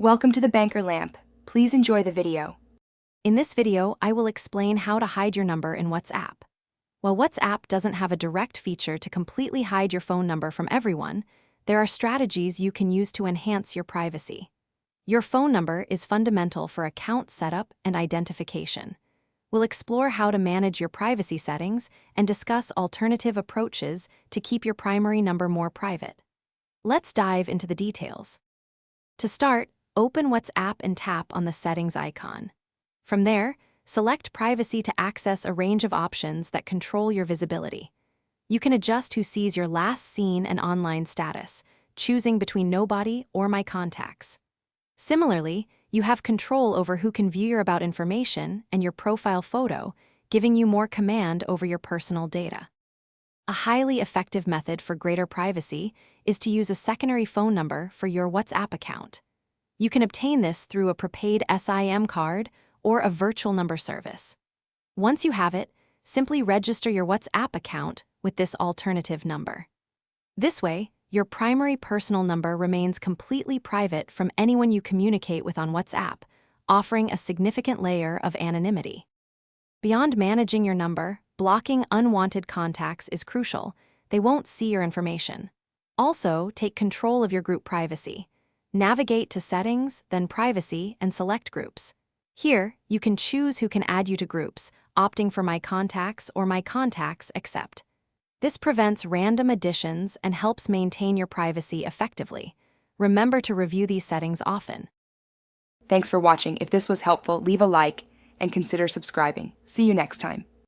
Welcome to the Banker Lamp. Please enjoy the video. In this video, I will explain how to hide your number in WhatsApp. While WhatsApp doesn't have a direct feature to completely hide your phone number from everyone, there are strategies you can use to enhance your privacy. Your phone number is fundamental for account setup and identification. We'll explore how to manage your privacy settings and discuss alternative approaches to keep your primary number more private. Let's dive into the details. To start, open WhatsApp and tap on the settings icon. From there, select Privacy to access a range of options that control your visibility. You can adjust who sees your last seen and online status, choosing between Nobody or My Contacts. Similarly, you have control over who can view your about information and your profile photo, giving you more command over your personal data. A highly effective method for greater privacy is to use a secondary phone number for your WhatsApp account. You can obtain this through a prepaid SIM card or a virtual number service. Once you have it, simply register your WhatsApp account with this alternative number. This way, your primary personal number remains completely private from anyone you communicate with on WhatsApp, offering a significant layer of anonymity. Beyond managing your number, blocking unwanted contacts is crucial. They won't see your information. Also, take control of your group privacy. Navigate to Settings, then Privacy, and select Groups. Here, you can choose who can add you to groups, opting for My Contacts or My Contacts Accept. This prevents random additions and helps maintain your privacy effectively. Remember to review these settings often. Thanks for watching. If this was helpful, leave a like and consider subscribing. See you next time.